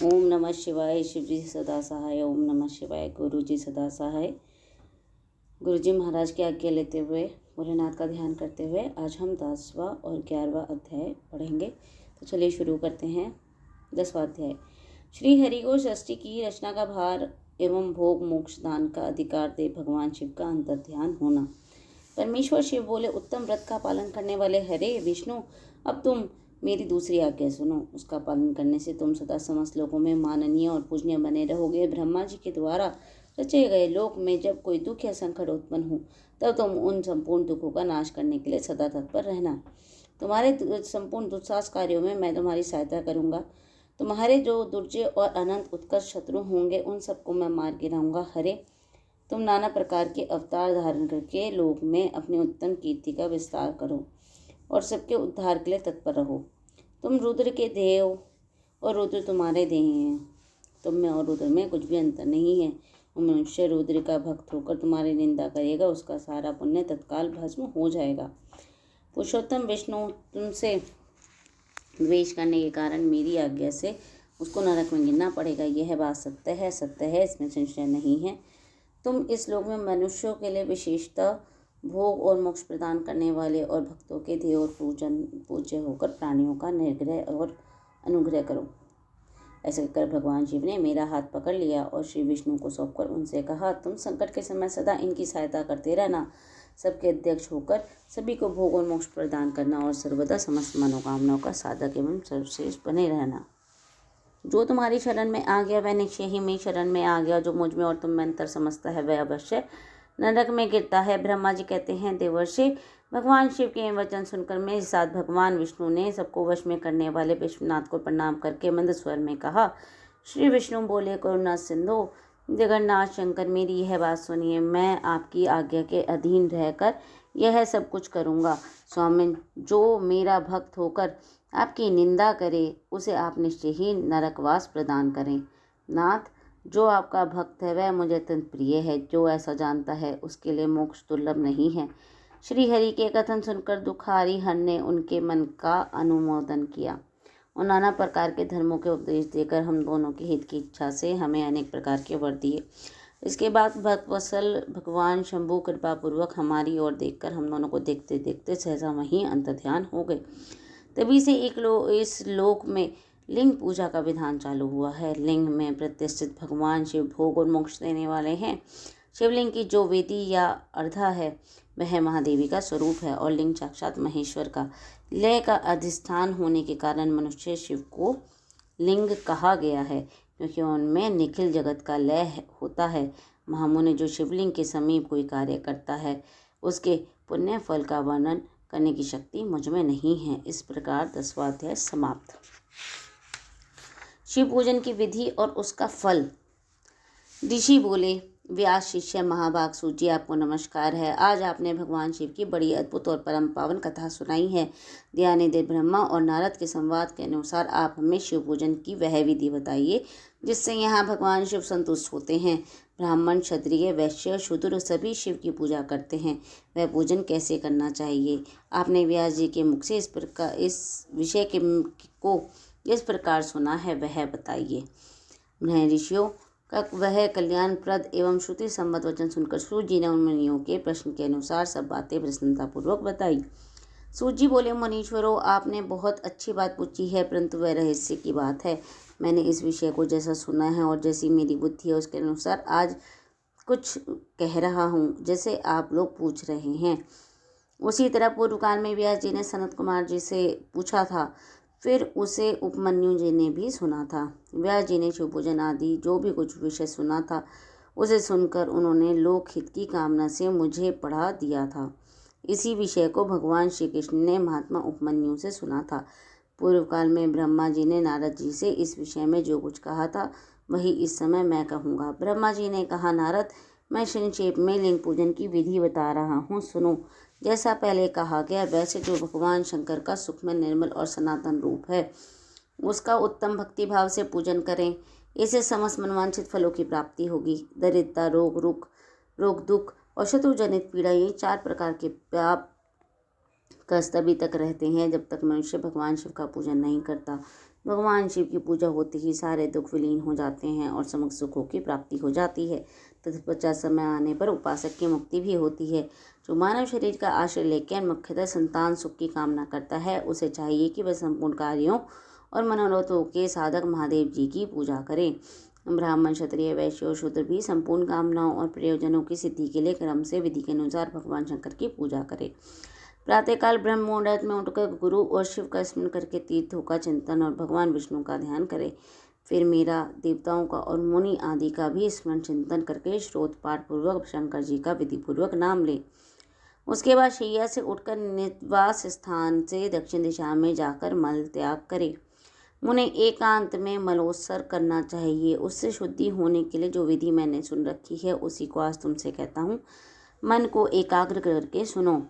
ओम नमः शिवाय। शिव जी सदा सहाय। ओम नमः शिवाय। गुरु जी सदा सहाय। गुरु जी महाराज की आज्ञा लेते हुए भोलेनाथ का ध्यान करते हुए आज हम 10वां और 11वां अध्याय पढ़ेंगे। तो चलिए शुरू करते हैं। 10वां अध्याय। श्री हरि को सृष्टि की रचना का भार एवं भोग मोक्ष दान का अधिकार दे भगवान शिव का अंतर ध्यान होना। परमेश्वर शिव बोले, उत्तम व्रत का पालन करने वाले हरे विष्णु, अब तुम मेरी दूसरी आज्ञा सुनो। उसका पालन करने से तुम सदा समस्त लोगों में माननीय और पूजनीय बने रहोगे। ब्रह्मा जी के द्वारा रचे गए लोक में जब कोई दुख या संकट उत्पन्न हो तब तुम उन संपूर्ण दुखों का नाश करने के लिए सदा तत्पर रहना। तुम्हारे संपूर्ण दुस्साहस कार्यों में मैं तुम्हारी सहायता करूंगा। तुम्हारे जो दुर्जय और अनंत उत्कर्ष शत्रु होंगे उन सबको मैं मार गिराऊंगा। हरे, तुम नाना प्रकार के अवतार धारण करके लोक में अपनी उत्तम कीर्ति का विस्तार करो और सबके उद्धार के लिए तत्पर रहो। तुम रुद्र के देह हो और रुद्र तुम्हारे देह हैं। तुम में और रुद्र में कुछ भी अंतर नहीं है। मनुष्य रुद्र का भक्त होकर तुम्हारी निंदा करेगा, उसका सारा पुण्य तत्काल भस्म हो जाएगा। पुरुषोत्तम विष्णु तुमसे द्वेष करने के कारण मेरी आज्ञा से उसको नरक में गिरना पड़ेगा। यह बात सत्य है, इसमें संशय नहीं है। तुम इस लोक में मनुष्यों के लिए विशेषतः भोग और मोक्ष प्रदान करने वाले और भक्तों के ध्येय और पूज्य होकर प्राणियों का निर्ग्रह और अनुग्रह करो। ऐसे कर भगवान शिव ने मेरा हाथ पकड़ लिया और श्री विष्णु को सौंपकर उनसे कहा, तुम संकट के समय सदा इनकी सहायता करते रहना, सबके अध्यक्ष होकर सभी को भोग और मोक्ष प्रदान करना और सर्वदा समस्त मनोकामनाओं का साधक एवं सर्वश्रेष्ठ बने रहना। जो तुम्हारी शरण में आ गया वह निश्चय ही मेरी शरण में आ गया। जो मुझ में और तुम में अंतर समझता है वह अवश्य नरक में गिरता है। ब्रह्मा जी कहते हैं, देवर्षि, भगवान शिव के वचन सुनकर मेरे साथ भगवान विष्णु ने सबको वश में करने वाले विश्वनाथ को प्रणाम करके मंद स्वर में कहा। श्री विष्णु बोले, करुणा सिंधु जगन्नाथ शंकर, मेरी यह बात सुनिए। मैं आपकी आज्ञा के अधीन रहकर यह सब कुछ करूँगा। स्वामी, जो मेरा भक्त होकर आपकी निंदा करे उसे आप निश्चय ही नरकवास प्रदान करें। नाथ, जो आपका भक्त है वह मुझे अत्यंत प्रिय है। जो ऐसा जानता है उसके लिए मोक्ष दुर्लभ नहीं है। श्री हरि के कथन सुनकर दुखारी हर ने उनके मन का अनुमोदन किया और नाना प्रकार के धर्मों के उपदेश देकर हम दोनों के हित की इच्छा से हमें अनेक प्रकार के वर दिए। इसके बाद भक्तवत्सल भगवान शंभु कृपा पूर्वक हमारी ओर देखकर हम दोनों को देखते देखते सहसा वहीं अंतर्ध्यान हो गए। तभी से इस लोक में लिंग पूजा का विधान चालू हुआ है। लिंग में प्रतिष्ठित भगवान शिव भोग और मोक्ष देने वाले हैं। शिवलिंग की जो वेदी या अर्धा है वह महादेवी का स्वरूप है और लिंग साक्षात महेश्वर का लय का अधिष्ठान होने के कारण मनुष्य शिव को लिंग कहा गया है, क्योंकि उनमें निखिल जगत का लय होता है। महामुनि, जो शिवलिंग के समीप कोई कार्य करता है उसके पुण्य फल का वर्णन करने की शक्ति मुझ में नहीं है। इस प्रकार 10वां अध्याय समाप्त। शिव पूजन की विधि और उसका फल। ऋषि बोले, व्यास शिष्य महाभाग सूत जी, आपको नमस्कार है। आज आपने भगवान शिव की बड़ी अद्भुत और परम पावन कथा सुनाई है। ध्यानेदे ब्रह्मा और नारद के संवाद के अनुसार आप हमें शिव पूजन की वह विधि बताइए जिससे यहाँ भगवान शिव संतुष्ट होते हैं। ब्राह्मण, क्षत्रिय, वैश्य, शूद्र सभी शिव की पूजा करते हैं। वह पूजन कैसे करना चाहिए? आपने व्यास जी के मुख से इस विषय को इस प्रकार सुना है, वह बताइए। ऋषियों का वह कल्याणप्रद एवं श्रुति सम्मत वचन सुनकर सूत जी ने उन मुनियों के प्रश्न के अनुसार सब बातें प्रसन्नतापूर्वक बताई। सूत जी बोले, मुनीश्वरों, आपने बहुत अच्छी बात पूछी है, परंतु वह रहस्य की बात है। मैंने इस विषय को जैसा सुना है और जैसी मेरी बुद्धि है उसके अनुसार आज कुछ कह रहा हूँ, जैसे आप लोग पूछ रहे हैं। उसी तरह पूर्व काल में व्यास जी ने सनत कुमार जी से पूछा था, फिर उसे उपमन्यु जी ने भी सुना था। व्यास जी ने शिव पूजन आदि जो भी कुछ विषय सुना था उसे सुनकर उन्होंने लोकहित की कामना से मुझे पढ़ा दिया था। इसी विषय को भगवान श्री कृष्ण ने महात्मा उपमन्यु से सुना था। पूर्व काल में ब्रह्मा जी ने नारद जी से इस विषय में जो कुछ कहा था वही इस समय मैं कहूँगा। ब्रह्मा जी ने कहा, नारद, मैं संक्षेप में लिंग पूजन की विधि बता रहा हूँ, सुनो। जैसा पहले कहा गया वैसे जो भगवान शंकर का सुखमय, निर्मल और सनातन रूप है उसका उत्तम भक्ति भाव से पूजन करें। इससे समस्त मनवांछित फलों की प्राप्ति होगी। दरिद्रता, रोग दुख और शत्रु जनित पीड़ा, ये 4 प्रकार के पाप कष्ट तभी तक रहते हैं जब तक मनुष्य भगवान शिव का पूजन नहीं करता। भगवान शिव की पूजा होते ही सारे दुख विलीन हो जाते हैं और समस्त सुखों की प्राप्ति हो जाती है। तत्पश्चात समय आने पर उपासक की मुक्ति भी होती है। जो मानव शरीर का आश्रय लेकर मुख्यतः संतान सुख की कामना करता है, उसे चाहिए कि वह संपूर्ण कार्यों और मनोरथों के साधक महादेव जी की पूजा करें। ब्राह्मण, क्षत्रिय, वैश्य और शूद्र भी संपूर्ण कामनाओं और प्रयोजनों की सिद्धि के लिए क्रम से विधि के अनुसार भगवान शंकर की पूजा करें। प्रातःकाल ब्रह्म मुहूर्त में उठकर गुरु और शिव का स्मरण करके तीर्थों का चिंतन और भगवान विष्णु का ध्यान करें। फिर मीरा, देवताओं का और मुनि आदि का भी स्मरण चिंतन करके श्रोत पाठ पूर्वक शंकर जी का विधिपूर्वक नाम लें। उसके बाद शैया से उठकर निवास स्थान से दक्षिण दिशा में जाकर मल त्याग करें। मुने एकांत में मलोत्सर करना चाहिए। उससे शुद्धि होने के लिए जो विधि मैंने सुन रखी है उसी को आज तुमसे कहता हूँ। मन को एकाग्र करके सुनो।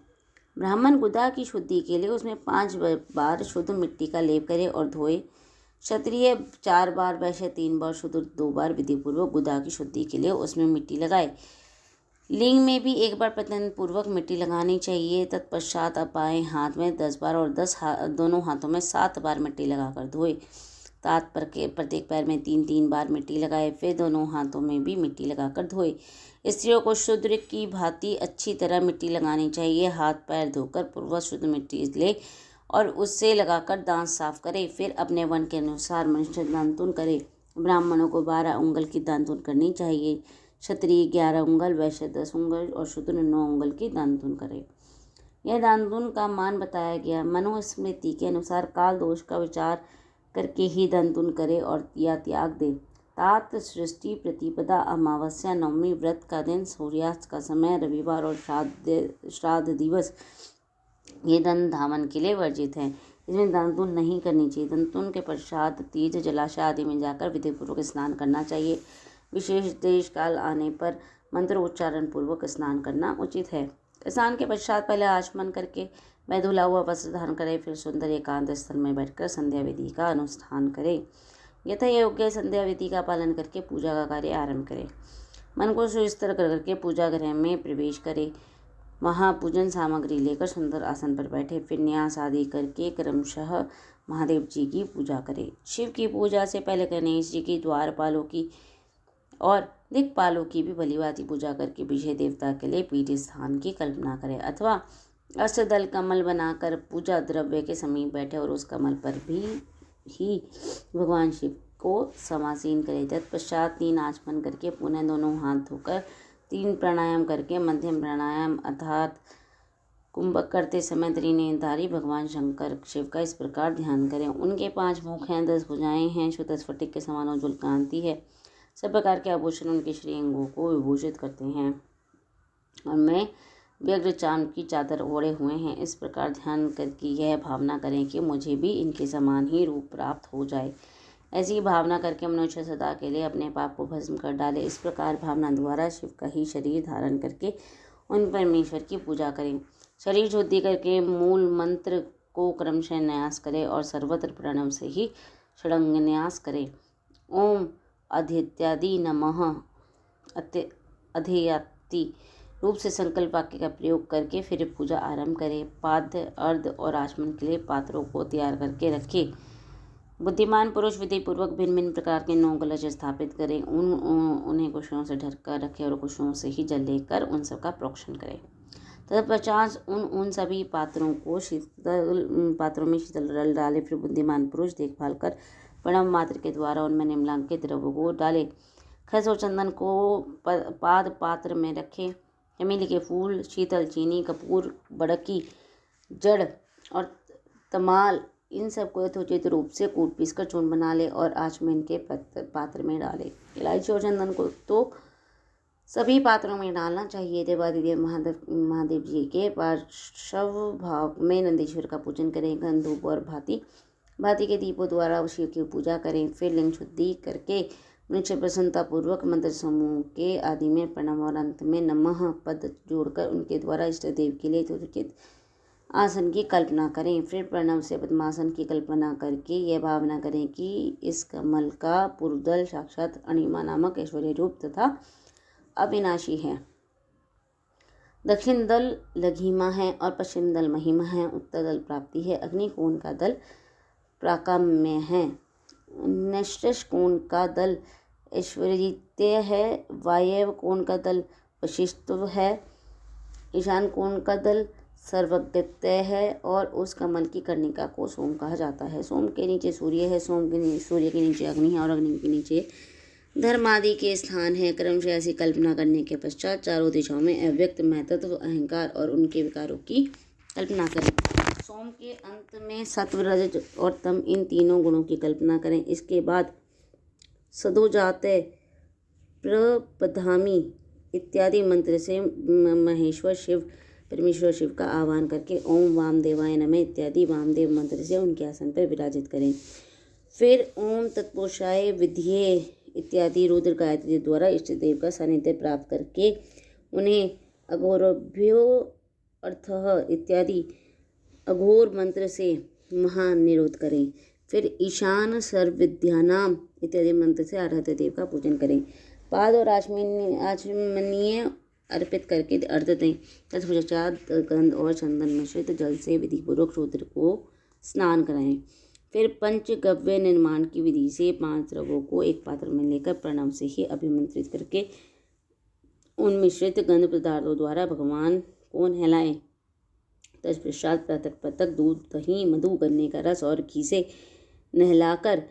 ब्राह्मण गुदा की शुद्धि के लिए उसमें 5 बार शुद्ध मिट्टी का लेप करे और धोए। क्षत्रिय 4 बार, वैश्य 3 बार, शूद्र 2 बार विधिपूर्वक गुदा की शुद्धि के लिए उसमें मिट्टी लगाए। लिंग में भी 1 बार प्रयत्न पूर्वक मिट्टी लगानी चाहिए। तत्पश्चात बाएं हाथ में 10 बार और दोनों हाथों में 7 बार मिट्टी लगाकर धोए। तात पर के प्रत्येक पैर में 3-3 बार मिट्टी लगाए। फिर दोनों हाथों में भी मिट्टी लगाकर धोए। स्त्रियों को शूद्र की भांति अच्छी तरह मिट्टी लगानी चाहिए। हाथ पैर धोकर पूर्ववत शुद्ध मिट्टी ले और उससे लगाकर दांत साफ करे। फिर अपने वन के अनुसार मनुष्य दांतुन करे। ब्राह्मणों को 12 उंगल की दांतुन करनी चाहिए। क्षत्रिय 11 उंगल, वैश्य 10 उंगल और शूद्र 9 उंगल की दांतुन करे। यह दांतुन का मान बताया गया। मनुस्मृति के अनुसार काल दोष का विचार करके ही दांतुन करे और या त्याग दे। तात सृष्टि प्रतिपदा, अमावस्या, नवमी, व्रत का दिन, सूर्यास्त का समय, रविवार और श्राद्ध दिवस ये दंत धावन के लिए वर्जित हैं। इसमें दांतुन नहीं करनी चाहिए। दांतुन के पश्चात तीर्थ, जलाशय आदि में जाकर विधिपूर्वक स्नान करना चाहिए। विशेष देश काल आने पर मंत्र उच्चारण पूर्वक स्नान करना उचित है। स्नान के पश्चात पहले आचमन करके वह धुला हुआ वस्त्र धारण करे। फिर सुंदर एकांत स्थल में बैठकर संध्या विधि का अनुष्ठान करे। यथा योग्य संध्या विधि का पालन करके पूजा का कार्य आरंभ करें। मन को सुस्थिर करके पूजा गृह में प्रवेश करे। वहाँ पूजन सामग्री लेकर सुंदर आसन पर बैठे। फिर न्यास आदि करके क्रमशः महादेव जी की पूजा करें। शिव की पूजा से पहले गणेश जी की, द्वारपालों की और दिक्पालों की भी भलीभांति पूजा करके विजय देवता के लिए पीठ स्थान की कल्पना करें। अथवा अष्टदल कमल बनाकर पूजा द्रव्य के समीप बैठे और उस कमल पर भी ही भगवान शिव को समासीन करें। तत्पश्चात 3 आचमन करके पुनः दोनों हाथ धोकर 3 प्राणायाम करके मध्यम प्राणायाम अर्थात कुंभक करते समय त्रिनेत्रधारी भगवान शंकर शिव का इस प्रकार ध्यान करें। उनके 5 मुख हैं, 10 भुजाएं हैं, शुद्ध स्फटिक के समान उज्ज्वल कांति है। सब प्रकार के आभूषण उनके श्रीअंगों को विभूषित करते हैं और मैं व्यग्र चांद की चादर ओढ़े हुए हैं। इस प्रकार ध्यान करके यह भावना करें कि मुझे भी इनके समान ही रूप प्राप्त हो जाए। ऐसी भावना करके मनुष्य सदा के लिए अपने पाप को भस्म कर डाले। इस प्रकार भावना द्वारा शिव का ही शरीर धारण करके उन परमेश्वर की पूजा करें। शरीर शुद्धि करके मूल मंत्र को क्रमशः न्यास करें और सर्वत्र प्रणव से ही षडंग न्यास करें। ओम अधित्यादि नमः अध्ययाति रूप से संकल्प वाक्य का प्रयोग करके फिर पूजा आरंभ करें। पाद्य, अर्ध और आचमन के लिए पात्रों को तैयार करके रखें। बुद्धिमान पुरुष विधि पूर्वक भिन्न भिन्न प्रकार के 9 कलश स्थापित करें। उन्हें कुशों से ढक कर रखें और कुशों से ही जल लेकर उन सबका प्रोक्षण करें। तत्पश्चात उन सभी पात्रों में शीतल जल डाले। फिर बुद्धिमान पुरुष देखभाल कर प्रणव मात्र के द्वारा उनमें निम्नलिखित द्रव्यों को डाले। खस और चंदन को पाद पात्र में रखें। चमेली के फूल, शीतल चीनी, कपूर, बड़की, जड़ और तमाल इन सबको यथोचित रूप से कूट पीस कर चूर्ण बना ले और आचमन के पात्र में डाले। इलायची और चंदन को तो सभी पात्रों में डालना चाहिए। देवादिदेव महादेव जी के पार्श्व भाव में नंदीश्वर का पूजन करें। गंध, धूप और भांति के दीपों द्वारा शिव की पूजा करें। फिर लिंग शुद्धि करके मनुष्य प्रसन्नता पूर्वक मंत्र समूह के आदि में प्रणव और अंत में नमः पद जोड़कर उनके द्वारा इष्ट देव के लिए उचित आसन की कल्पना करें। फिर प्रणव से पद्मासन की कल्पना करके यह भावना करें कि इस कमल का पूर्वदल साक्षात अणिमा नामक ऐश्वर्य रूप तथा अविनाशी है। दक्षिण दल लघिमा है और पश्चिम दल महिमा है। उत्तर दल प्राप्ति है। अग्निकोण का दल प्राकाम्य है। नैष्ठिक कोण का दल ऐश्वर्यतीय है, वायव्य कोण का दल वशिष्ठ है, ईशान कोण का दल सर्वज्ञत्य है और उस कमल की कर्णिका को सोम कहा जाता है। सोम के नीचे सूर्य है, सूर्य के नीचे अग्नि है और अग्नि के नीचे धर्म आदि के स्थान है। क्रम से ऐसी कल्पना करने के पश्चात चारों दिशाओं में अव्यक्त महत्त्व, अहंकार और उनके विकारों की कल्पना करें। सोम के अंत में सत्व, रजत और तम, इन तीनों गुणों की कल्पना करें। इसके बाद सदोजाते, प्रपधामी इत्यादि मंत्र से परमेश्वर शिव का आह्वान करके ओम वामदेवाय नमः इत्यादि वामदेव मंत्र से उनके आसन पर विराजित करें। फिर ओम तत्पुरुषाय विद्ये इत्यादि रुद्र गायत्री द्वारा इष्ट देव का सानिध्य प्राप्त करके उन्हें अघोरभ्यो अर्थः इत्यादि अघोर मंत्र से महानिरोध करें। फिर ईशान सर्वविद्यानाम इत्यादि मंत्र से आराध्य देव का पूजन करें। पाद और आचमनीय अर्पित करके अर्घ्य दें। तत्पश्चात गंध और चंदन मिश्रित जल से विधिपूर्वक रुद्र को स्नान कराएं। फिर पंचगव्य निर्माण की विधि से 5 द्रव्यों को एक पात्र में लेकर प्रणव से ही अभिमंत्रित करके उन मिश्रित गंध पदार्थों द्वारा भगवान को नहलाएं। तत्पश्चात पृथक पृथक दूध, दही, मधु, गन्ने का रस और घी से नहलाकर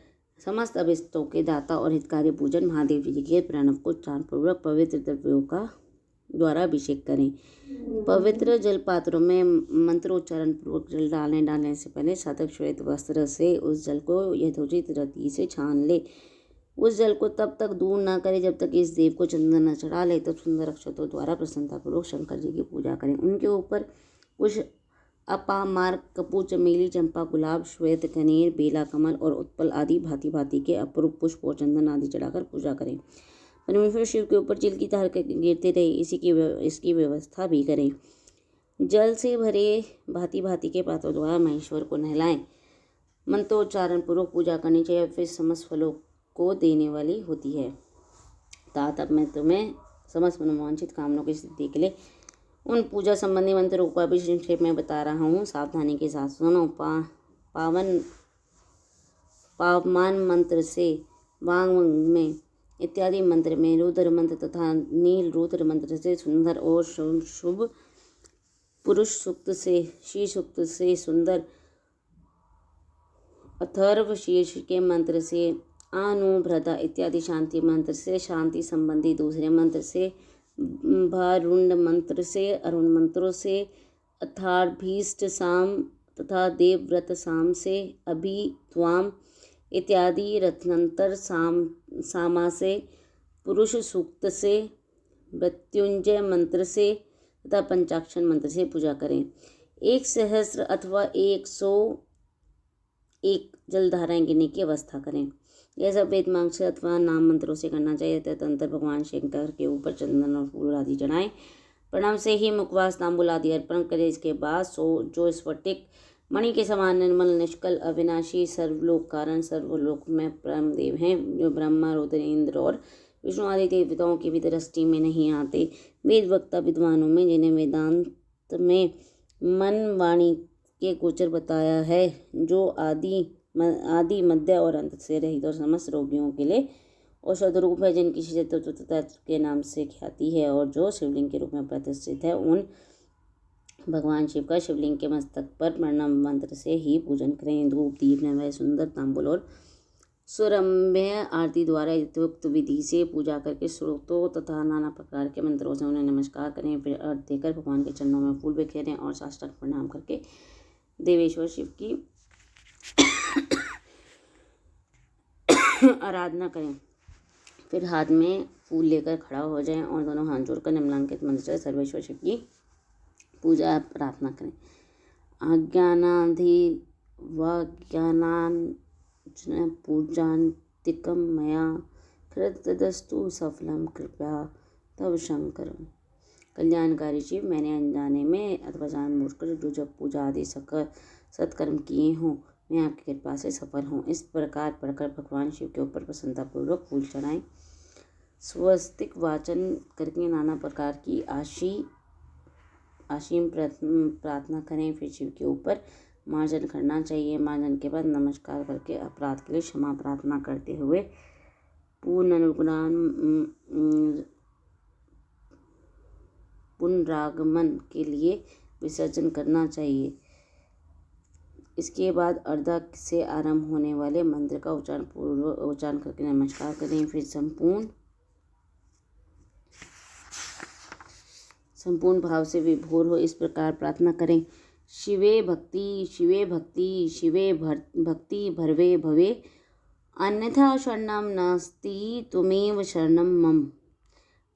समस्त अभिष्टों के दाता और हितकारी पूजन महादेव जी के प्रणव को ध्यानपूर्वक पवित्र द्रव्यों का द्वारा अभिषेक करें। पवित्र जल पात्रों में मंत्रोच्चारण पूर्वक जल डालने से पहले साधक श्वेत वस्त्र से उस जल को यथोचित रति से छान ले। उस जल को तब तक दूर न करें जब तक इस देव को चंदन न चढ़ा ले। तब सुंदर अक्षतों द्वारा प्रसन्नतापूर्वक शंकर जी की पूजा करें। उनके ऊपर कुछ अपामार्क, कपूर, चमेली, चंपा, गुलाब, श्वेत कनेर, बेला, कमल और उत्पल आदि भांति भांति के अपूर्व पुष्प और चंदन आदि चढ़ाकर पूजा करें। परमेश्वर शिव के ऊपर चिल की धार गिरते रहे इसकी व्यवस्था भी करें। जल से भरे भांति भांति के पात्रों द्वारा महेश्वर को नहलाएं। मंत्रोच्चारण पूर्वक पूजा करनी चाहिए, फिर समस्त फलों को देने वाली होती है। तात अब मैं तुम्हें समस्त मनोवांछित कामनाओं की सिद्धि के लिए उन पूजा संबंधी मंत्रों को अभी संक्षेप में बता रहा हूँ। सावधानी के साथ सुनो। पावमान मंत्र से वांग में इत्यादि मंत्र में, रुद्र मंत्र तथा नील रुद्र मंत्र से सुंदर और शुभ पुरुष सूक्त से, श्री सूक्त से सुंदर, अथर्व शीर्ष के मंत्र से, अनुभ्रता इत्यादि शांति मंत्र से, शांति संबंधी दूसरे मंत्र से, भारुंड मंत्र से, अरुण मंत्रों से, अथार्भीष्ट साम तथा देवव्रत साम से, अभित्वाम इत्यादि रत्नंतर सामा से, पुरुष सूक्त से, मृत्युंजय मंत्र से तथा पंचाक्षर मंत्र से पूजा करें। 1 सहस्र अथवा 101 जलधाराएं गिरने की अवस्था करें। यह सब वेद मंत्र से अथवा नाम मंत्रों से करना चाहिए। तदनंतर भगवान शंकर के ऊपर चंदन और फूल आदि चढ़ाएं। प्रणाम से ही मुखवास, तांबुल आदि अर्पण करें। इसके बाद जो स्फटिक मणि के समान निर्मल, निष्कल, अविनाशी, सर्वलोक कारण, सर्वलोक में परम देव हैं, जो ब्रह्मा, रुद्र, इंद्र और विष्णु आदि देवताओं की भी दृष्टि में नहीं आते, वेद वक्ता विद्वानों में, जिन्हें वेदांत में मन वाणी के गोचर बताया है, जो आदि मध्य और अंत से रहित और समस्त रोगियों के लिए औषध रूप है, जिनकी तत्व के नाम से ख्याति है और जो शिवलिंग के रूप में प्रतिष्ठित है, उन भगवान शिव का शिवलिंग के मस्तक पर प्रणव मंत्र से ही पूजन करें। धूप, दीप, नैवेद्य, सुंदर तांबुल और सुरम्य आरती द्वारा युक्त विधि से पूजा करके श्रोतों तथा नाना प्रकार के मंत्रों से उन्हें नमस्कार करें। फिर अर्घ्य देकर भगवान के चरणों में फूल बिखेरें और साष्टांग प्रणाम करके देवेश्वर शिव की आराधना करें। फिर हाथ में फूल लेकर खड़ा हो जाएं और दोनों हाथ जोड़कर निम्नलिखित मंत्र से सर्वेश्वर शिव की पूजा प्रार्थना करें। अज्ञानाधि व ज्ञानांजन पूजान्तिकं मया कृतस्तु सफलम कृपया तव शंकर। कल्याणकारी शिव, मैंने अनजाने में अथवा जानबूझकर जो जब पूजा आदि सत्कर्म किए हों, मैं आपकी कृपा से सफल हूँ। इस प्रकार पढ़कर भगवान शिव के ऊपर प्रसन्नतापूर्वक फूल चढ़ाएं। स्वस्तिक वाचन करके नाना प्रकार की आशीम प्रार्थना करें। फिर शिव के ऊपर मार्जन करना चाहिए। मार्जन के बाद नमस्कार करके अपराध के लिए क्षमा प्रार्थना करते हुए पुनरागमन के लिए विसर्जन करना चाहिए। इसके बाद अर्धा से आरंभ होने वाले मंत्र का उच्चारण करके नमस्कार करें। फिर संपूर्ण भाव से विभोर हो इस प्रकार प्रार्थना करें। शिवे भक्ति शिवे भक्ति शिवे भक्ति भरवे भवे, अन्यथा शरणं नास्ति त्वमेव शरणं मम।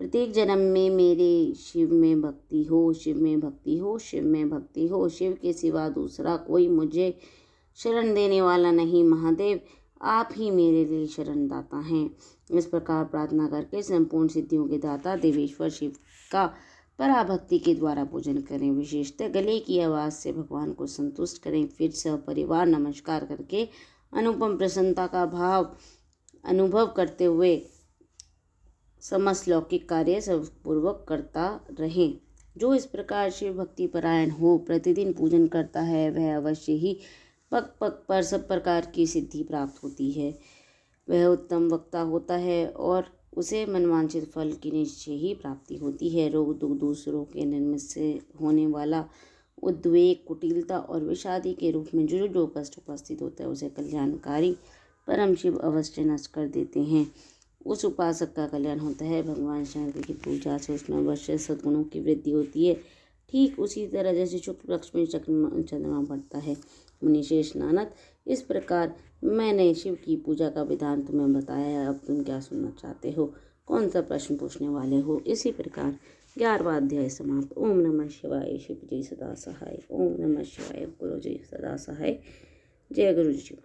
प्रत्येक जन्म में मेरे शिव में भक्ति हो, शिव में भक्ति हो, शिव में भक्ति हो। शिव के सिवा दूसरा कोई मुझे शरण देने वाला नहीं। महादेव आप ही मेरे लिए शरणदाता हैं। इस प्रकार प्रार्थना करके संपूर्ण सिद्धियों के दाता देवेश्वर शिव का पराभक्ति के द्वारा पूजन करें। विशेषतः गले की आवाज़ से भगवान को संतुष्ट करें। फिर सपरिवार नमस्कार करके अनुपम प्रसन्नता का भाव अनुभव करते हुए समस्त लौकिक कार्य सबपूर्वक करता रहें। जो इस प्रकार शिव भक्ति परायण हो, प्रतिदिन पूजन करता है, वह अवश्य ही पग पग पर सब प्रकार की सिद्धि प्राप्त होती है। वह उत्तम वक्ता होता है और उसे मनवांछित फल की निश्चय ही प्राप्ति होती है। रोग दुख दूसरों के निर्मित से होने वाला उद्वेग, कुटिलता और विषादी के रूप में जो कष्ट उपस्थित होता है, उसे कल्याणकारी परम शिव अवश्य नष्ट कर देते हैं। उस उपासक का कल्याण होता है। भगवान शंकर की पूजा से उसमें अवश्य सद्गुणों की वृद्धि होती है। ठीक उसी तरह जैसे शुक्ल पक्ष में चंद्रमा बढ़ता है। मुनि शेष नारद, इस प्रकार मैंने शिव की पूजा का विधान तुम्हें बताया है। अब तुम क्या सुनना चाहते हो? कौन सा प्रश्न पूछने वाले हो? इसी प्रकार 11वां अध्याय समाप्त। ओम नमः शिवाय। शिव जी सदा सहाय। ओम नमः शिवाय। गुरु जी सदा सहाय। जय गुरु जी।